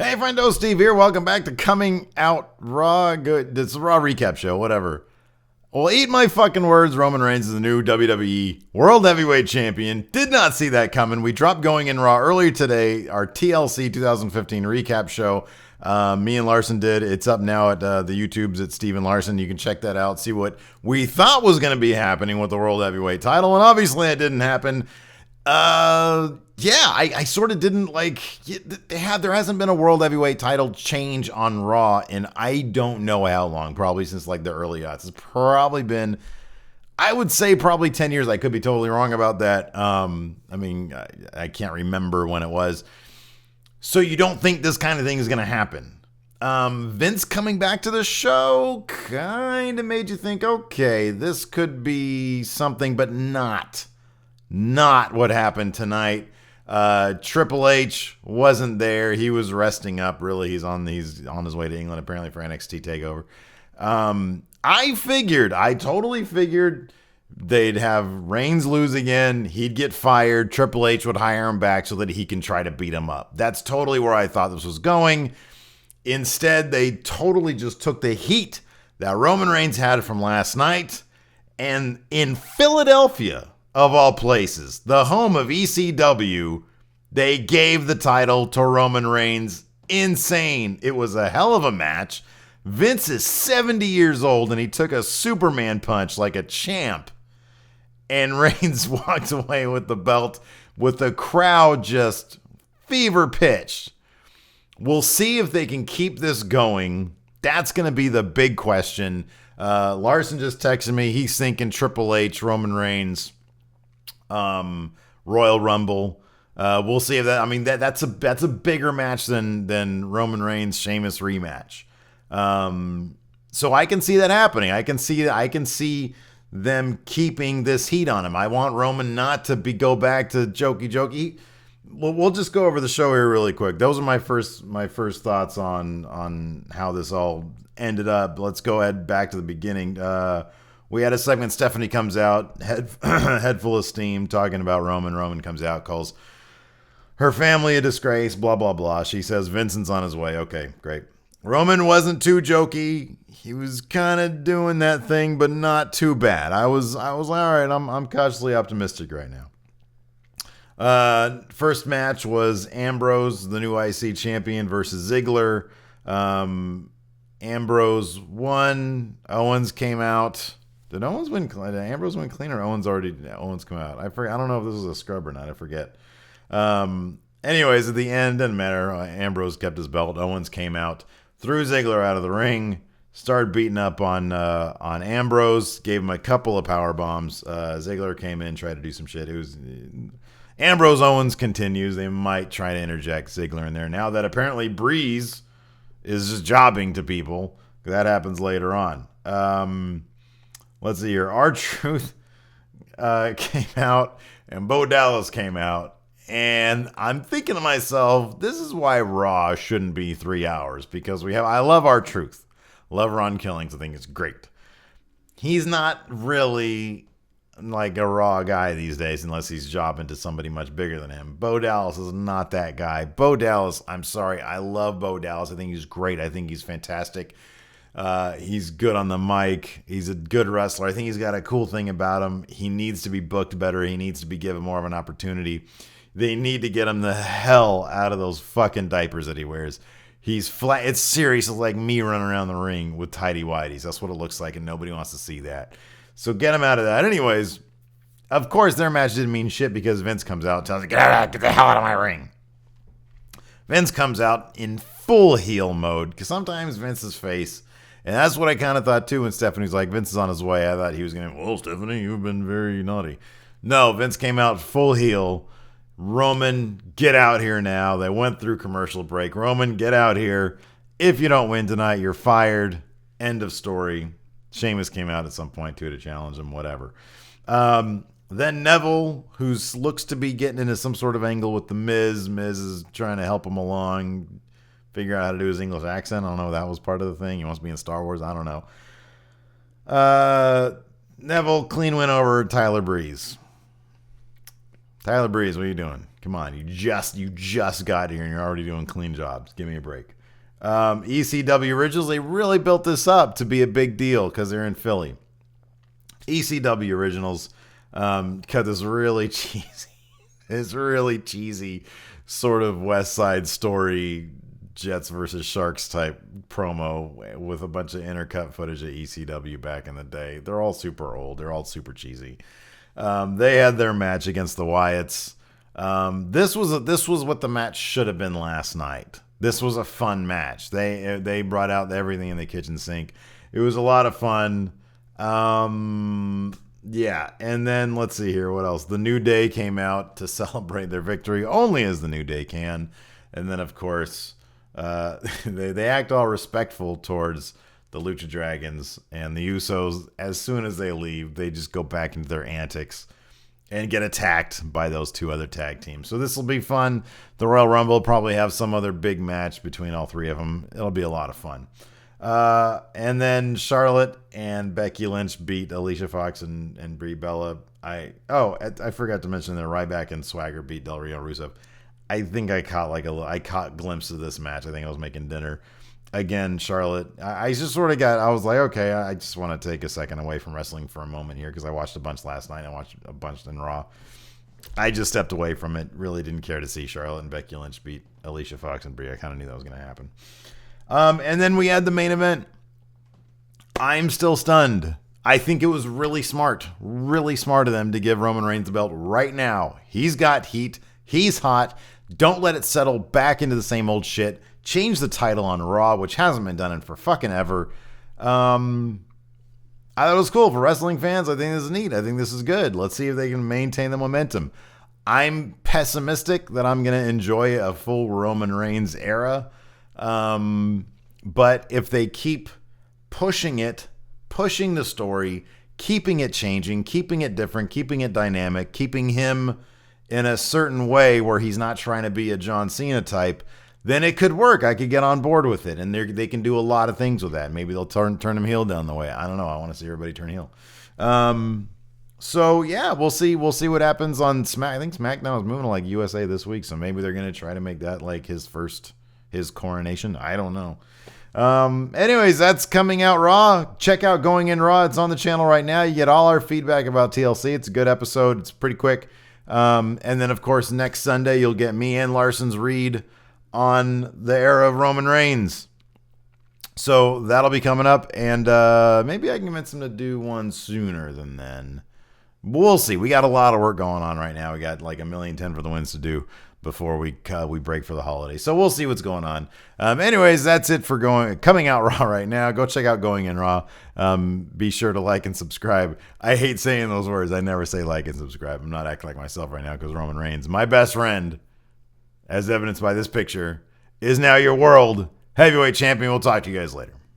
Hey, friendo, Steve here. Welcome back to Coming Out Raw. Good. It's a Raw recap show, whatever. Well, eat my fucking words. Roman Reigns is the new WWE World Heavyweight Champion. Did not see that coming. We dropped Going in Raw earlier today, our TLC 2015 recap show. Me and Larson did. It's up now at the YouTubes at Steven Larson. You can check that out, see what we thought was going to be happening with the World Heavyweight title. And obviously it didn't happen. I sort of didn't like, there hasn't been a World Heavyweight title change on Raw in I don't know how long, probably since like the early aughts. It's probably been, I would say probably 10 years. I could be totally wrong about that. I can't remember when it was. So you don't think this kind of thing is going to happen. Vince coming back to the show kind of made you think, okay, this could be something, but not what happened tonight. Triple H wasn't there. He was resting up. Really, he's on his way to England apparently for NXT Takeover. I totally figured they'd have Reigns lose again. He'd get fired. Triple H would hire him back so that he can try to beat him up. That's totally where I thought this was going. Instead, they totally just took the heat that Roman Reigns had from last night, and in Philadelphia, of all places, the home of ECW, they gave the title to Roman Reigns. Insane. It was a hell of a match. Vince is 70 years old, and he took a Superman punch like a champ. And Reigns walked away with the belt with the crowd just fever pitched. We'll see if they can keep this going. That's going to be the big question. Larson just texted me. He's thinking Triple H, Roman Reigns, Royal Rumble. We'll see if that's a bigger match than Roman Reigns Sheamus rematch. So I can see that happening. I can see them keeping this heat on him. I want Roman not to go back to jokey. We'll just go over the show here really quick. Those are my first thoughts on how this all ended up. Let's go ahead back to the beginning. We had a segment. Stephanie comes out, head full of steam, talking about Roman. Roman comes out, calls her family a disgrace, blah, blah, blah. She says Vincent's on his way. Okay, great. Roman wasn't too jokey. He was kind of doing that thing, but not too bad. I was all right. I'm cautiously optimistic right now. First match was Ambrose, the new IC champion, versus Ziggler. Ambrose won. Owens came out. Did Owens win? Did Ambrose win clean, or Owens come out? I forget. I don't know if this was a scrub or not. I forget. Anyways, at the end, didn't matter. Ambrose kept his belt. Owens came out, threw Ziggler out of the ring, started beating up on Ambrose, gave him a couple of power bombs. Ziggler came in, tried to do some shit. It was Ambrose Owens continues. They might try to interject Ziggler in there now that apparently Breeze is just jobbing to people. That happens later on. Let's see here. R-Truth came out, and Bo Dallas came out. And I'm thinking to myself, this is why Raw shouldn't be 3 hours. Because I love R-Truth. Love Ron Killings. I think it's great. He's not really like a Raw guy these days unless he's jobbing to somebody much bigger than him. Bo Dallas is not that guy. Bo Dallas, I'm sorry. I love Bo Dallas. I think he's great. I think he's fantastic. He's good on the mic. He's a good wrestler. I think he's got a cool thing about him. He needs to be booked better. He needs to be given more of an opportunity. They need to get him the hell out of those fucking diapers that he wears. He's flat. It's serious. It's like me running around the ring with tighty whities. That's what it looks like, and nobody wants to see that. So get him out of that. Anyways, of course, their match didn't mean shit because Vince comes out and tells him, get the hell out of my ring. Vince comes out in full heel mode because sometimes Vince's face, and that's what I kind of thought too when Stephanie's like, Vince is on his way. I thought he was going to, well, Stephanie, you've been very naughty. No, Vince came out full heel. Roman, get out here now. They went through commercial break. Roman, get out here. If you don't win tonight, you're fired. End of story. Sheamus came out at some point too to challenge him, whatever. Then Neville, who looks to be getting into some sort of angle with the Miz. Miz is trying to help him along, figure out how to do his English accent. I don't know if that was part of the thing. He wants to be in Star Wars. I don't know. Neville, clean win over Tyler Breeze. Tyler Breeze, what are you doing? Come on, you just got here and you're already doing clean jobs. Give me a break. ECW Originals, they really built this up to be a big deal because they're in Philly. ECW Originals cut this really cheesy. It's really cheesy sort of West Side Story, Jets versus Sharks type promo with a bunch of intercut footage of ECW back in the day. They're all super old. They're all super cheesy. They had their match against the Wyatts. This was what the match should have been last night. This was a fun match. They brought out everything in the kitchen sink. It was a lot of fun. Yeah, and then let's see here. What else? The New Day came out to celebrate their victory, only as the New Day can. And then, of course, they act all respectful towards the Lucha Dragons and the Usos. As soon as they leave, they just go back into their antics and get attacked by those two other tag teams. So this will be fun. The Royal Rumble will probably have some other big match between all three of them. It'll be a lot of fun. And then Charlotte and Becky Lynch beat Alicia Fox and Brie Bella. I forgot to mention that Ryback and Swagger beat Del Rio and Rusev. I think I caught glimpses of this match. I think I was making dinner. Again, Charlotte, I was like, okay, I just want to take a second away from wrestling for a moment here because I watched a bunch last night. I watched a bunch in Raw. I just stepped away from it. Really didn't care to see Charlotte and Becky Lynch beat Alicia Fox and Brie. I kind of knew that was going to happen. And then we had the main event. I'm still stunned. I think it was really smart of them to give Roman Reigns the belt right now. He's got heat. He's hot. Don't let it settle back into the same old shit. Change the title on Raw, which hasn't been done in for fucking ever. I thought it was cool for wrestling fans. I think this is neat. I think this is good. Let's see if they can maintain the momentum. I'm pessimistic that I'm going to enjoy a full Roman Reigns era. But if they keep pushing the story, keeping it changing, keeping it different, keeping it dynamic, keeping him in a certain way where he's not trying to be a John Cena type, then it could work. I could get on board with it, and they can do a lot of things with that. Maybe they'll turn him heel down the way. I don't know. I want to see everybody turn heel. So yeah, we'll see what happens on Smack. I think SmackDown is moving to like USA this week, so maybe they're gonna try to make that like his coronation. I don't know. Anyways, that's coming out Raw. Check out Going In Raw. It's on the channel right now. You get all our feedback about TLC. It's a good episode. It's pretty quick. And then of course next Sunday you'll get me and Larson's read on the era of Roman Reigns. So that'll be coming up, and maybe I can convince him to do one sooner than then. We'll see. We got a lot of work going on right now. We got like 1,010,000 for the wins to do before we break for the holiday. So we'll see what's going on. Anyways, that's it for coming out Raw right now. Go check out Going In Raw. Be sure to like and subscribe. I hate saying those words. I never say like and subscribe. I'm not acting like myself right now because Roman Reigns, my best friend, as evidenced by this picture, is now your world heavyweight champion. We'll talk to you guys later.